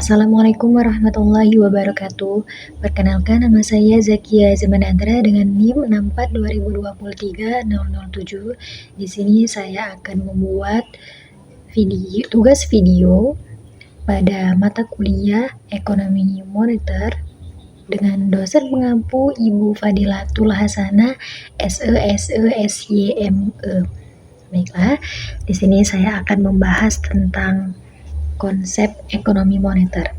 Assalamualaikum warahmatullahi wabarakatuh. Perkenalkan, nama saya Zakia Zamanandra dengan NIM 642023-007. Di sini saya akan membuat tugas video pada mata kuliah Ekonomi Moneter dengan dosen pengampu Ibu Fadilatul Hasanah SESYME. Baiklah, di sini saya akan membahas tentang konsep ekonomi moneter.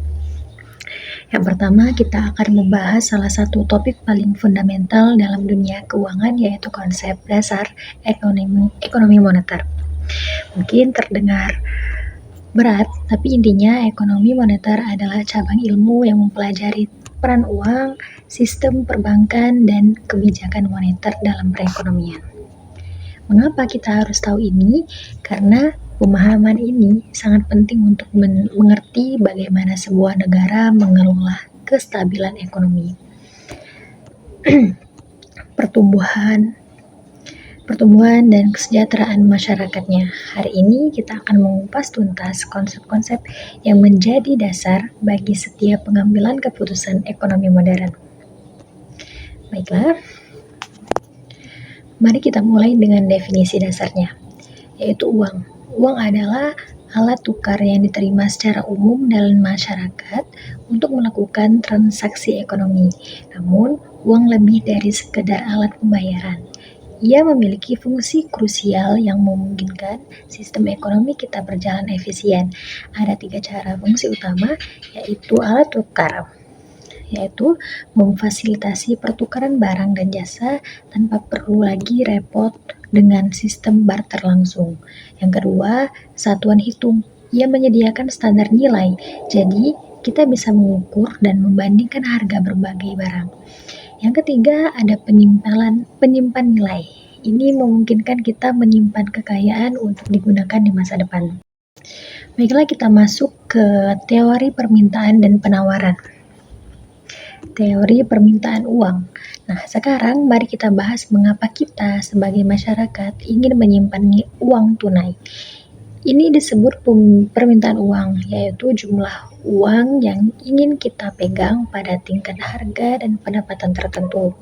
Yang pertama, kita akan membahas salah satu topik paling fundamental dalam dunia keuangan, yaitu konsep dasar ekonomi moneter. Mungkin terdengar berat, tapi intinya ekonomi moneter adalah cabang ilmu yang mempelajari peran uang, sistem perbankan, dan kebijakan moneter dalam perekonomian. Mengapa kita harus tahu ini? Karena pemahaman ini sangat penting untuk mengerti bagaimana sebuah negara mengelola kestabilan ekonomi, pertumbuhan dan kesejahteraan masyarakatnya. Hari ini kita akan mengupas tuntas konsep-konsep yang menjadi dasar bagi setiap pengambilan keputusan ekonomi modern. Baiklah, mari kita mulai dengan definisi dasarnya, yaitu uang. Uang adalah alat tukar yang diterima secara umum dalam masyarakat untuk melakukan transaksi ekonomi. Namun, uang lebih dari sekedar alat pembayaran. Ia memiliki fungsi krusial yang memungkinkan sistem ekonomi kita berjalan efisien. Ada 3 cara fungsi utama, yaitu alat tukar, yaitu memfasilitasi pertukaran barang dan jasa tanpa perlu lagi repot dengan sistem barter langsung. Yang kedua, satuan hitung. Ia menyediakan standar nilai, jadi kita bisa mengukur dan membandingkan harga berbagai barang. Yang ketiga, ada penyimpan nilai. Ini memungkinkan kita menyimpan kekayaan untuk digunakan di masa depan. Baiklah, kita masuk ke teori permintaan dan penawaran. Teori permintaan uang. Nah, sekarang mari kita bahas mengapa kita sebagai masyarakat ingin menyimpan uang tunai. Ini disebut permintaan uang, yaitu jumlah uang yang ingin kita pegang pada tingkat harga dan pendapatan tertentu.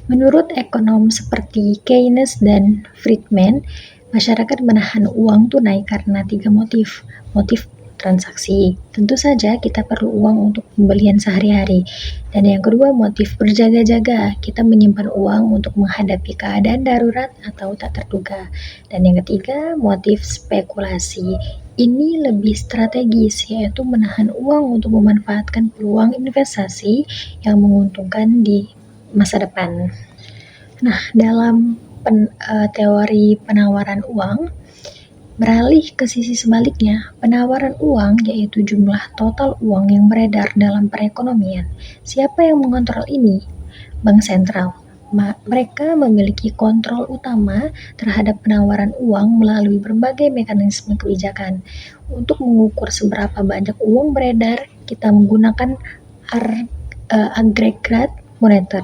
Menurut ekonom seperti Keynes dan Friedman, masyarakat menahan uang tunai karena 3 motif. Motif transaksi, tentu saja kita perlu uang untuk pembelian sehari-hari. Dan yang kedua, motif berjaga-jaga, kita menyimpan uang untuk menghadapi keadaan darurat atau tak terduga. Dan yang ketiga, motif spekulasi. Ini lebih strategis, yaitu menahan uang untuk memanfaatkan peluang investasi yang menguntungkan di masa depan. Nah, dalam teori penawaran uang, beralih ke sisi sebaliknya, penawaran uang yaitu jumlah total uang yang beredar dalam perekonomian. Siapa yang mengontrol ini? Bank sentral. Mereka memiliki kontrol utama terhadap penawaran uang melalui berbagai mekanisme kebijakan. Untuk mengukur seberapa banyak uang beredar, kita menggunakan agregat moneter.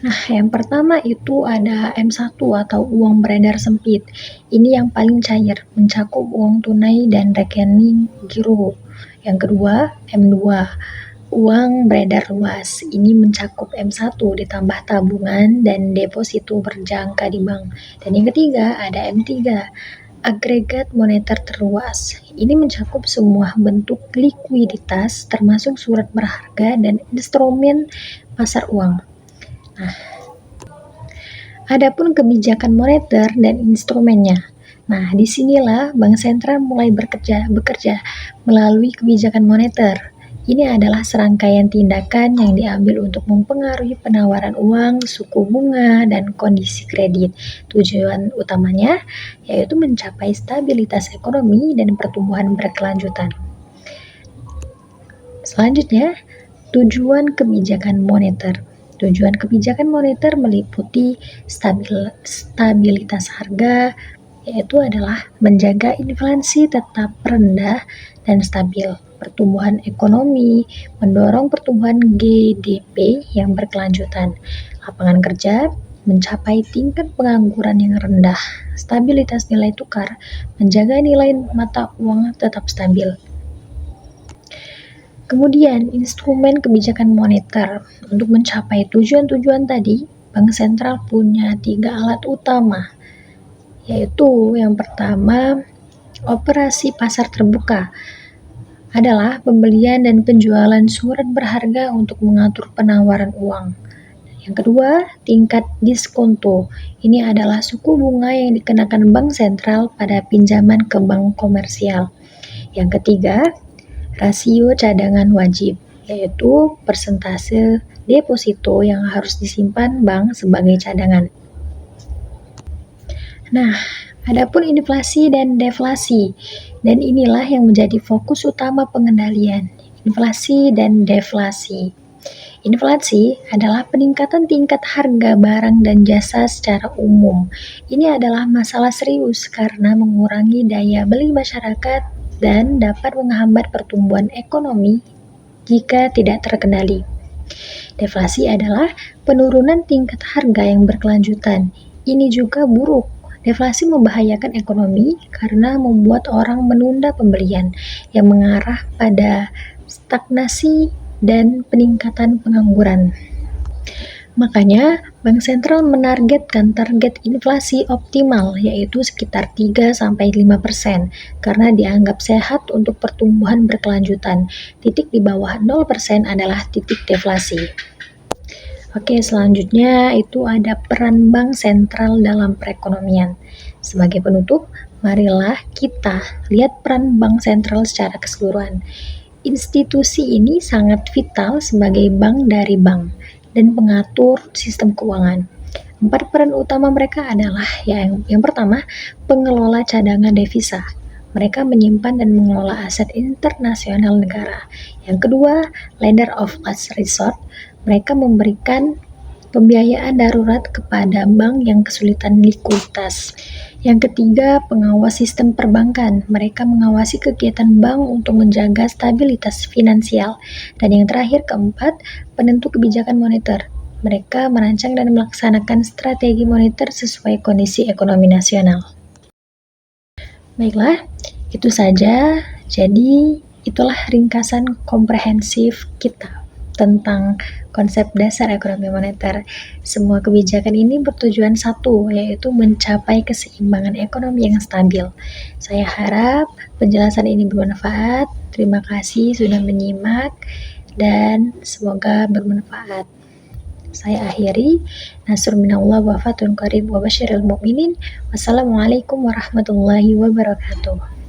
Nah, yang pertama itu ada M1 atau uang beredar sempit. Ini yang paling cair, mencakup uang tunai dan rekening giro. Yang kedua, M2, uang beredar luas. Ini mencakup M1 ditambah tabungan dan deposito berjangka di bank. Dan yang ketiga, ada M3, agregat moneter terluas. Ini mencakup semua bentuk likuiditas termasuk surat berharga dan instrumen pasar uang. Nah, adapun kebijakan moneter dan instrumennya. Nah, disinilah bank sentral mulai bekerja melalui kebijakan moneter. Ini adalah serangkaian tindakan yang diambil untuk mempengaruhi penawaran uang, suku bunga, dan kondisi kredit. Tujuan utamanya yaitu mencapai stabilitas ekonomi dan pertumbuhan berkelanjutan. Selanjutnya, tujuan kebijakan moneter. Tujuan kebijakan moneter meliputi stabilitas harga, yaitu adalah menjaga inflasi tetap rendah dan stabil, pertumbuhan ekonomi, mendorong pertumbuhan GDP yang berkelanjutan, lapangan kerja, mencapai tingkat pengangguran yang rendah, stabilitas nilai tukar, menjaga nilai mata uang tetap stabil. Kemudian, instrumen kebijakan moneter. Untuk mencapai tujuan-tujuan tadi, Bank Sentral punya 3 alat utama, yaitu yang pertama, operasi pasar terbuka adalah pembelian dan penjualan surat berharga untuk mengatur penawaran uang. Yang kedua, tingkat diskonto. Ini adalah suku bunga yang dikenakan bank sentral pada pinjaman ke bank komersial. Yang ketiga, rasio cadangan wajib, yaitu persentase deposito yang harus disimpan bank sebagai cadangan. Nah, adapun inflasi dan deflasi, dan inilah yang menjadi fokus utama pengendalian, inflasi dan deflasi. Inflasi adalah peningkatan tingkat harga barang dan jasa secara umum. Ini adalah masalah serius karena mengurangi daya beli masyarakat dan dapat menghambat pertumbuhan ekonomi jika tidak terkendali. Deflasi adalah penurunan tingkat harga yang berkelanjutan. Ini juga buruk. Deflasi membahayakan ekonomi karena membuat orang menunda pembelian yang mengarah pada stagnasi dan peningkatan pengangguran. Makanya, Bank Sentral menargetkan target inflasi optimal yaitu sekitar 3-5% karena dianggap sehat untuk pertumbuhan berkelanjutan. Titik di bawah 0% adalah titik deflasi. Oke, selanjutnya itu ada peran bank sentral dalam perekonomian. Sebagai penutup, marilah kita lihat peran bank sentral secara keseluruhan. Institusi ini sangat vital sebagai bank dari bank dan pengatur sistem keuangan. 4 peran utama mereka adalah yang pertama, pengelola cadangan devisa. Mereka menyimpan dan mengelola aset internasional negara. Yang kedua, lender of last resort. Mereka memberikan pembiayaan darurat kepada bank yang kesulitan likuiditas. Yang ketiga, pengawas sistem perbankan. Mereka mengawasi kegiatan bank untuk menjaga stabilitas finansial. Dan yang terakhir, keempat, penentu kebijakan moneter. Mereka merancang dan melaksanakan strategi moneter sesuai kondisi ekonomi nasional. Baiklah, itu saja. Jadi, itulah ringkasan komprehensif kita tentang konsep dasar ekonomi moneter. Semua kebijakan ini bertujuan satu, yaitu mencapai keseimbangan ekonomi yang stabil. Saya harap penjelasan ini bermanfaat. Terima kasih sudah menyimak dan semoga bermanfaat. Saya akhiri. Nasrun minallah wa fatun qarib wa basyiril mu'minin. Wassalamualaikum warahmatullahi wabarakatuh.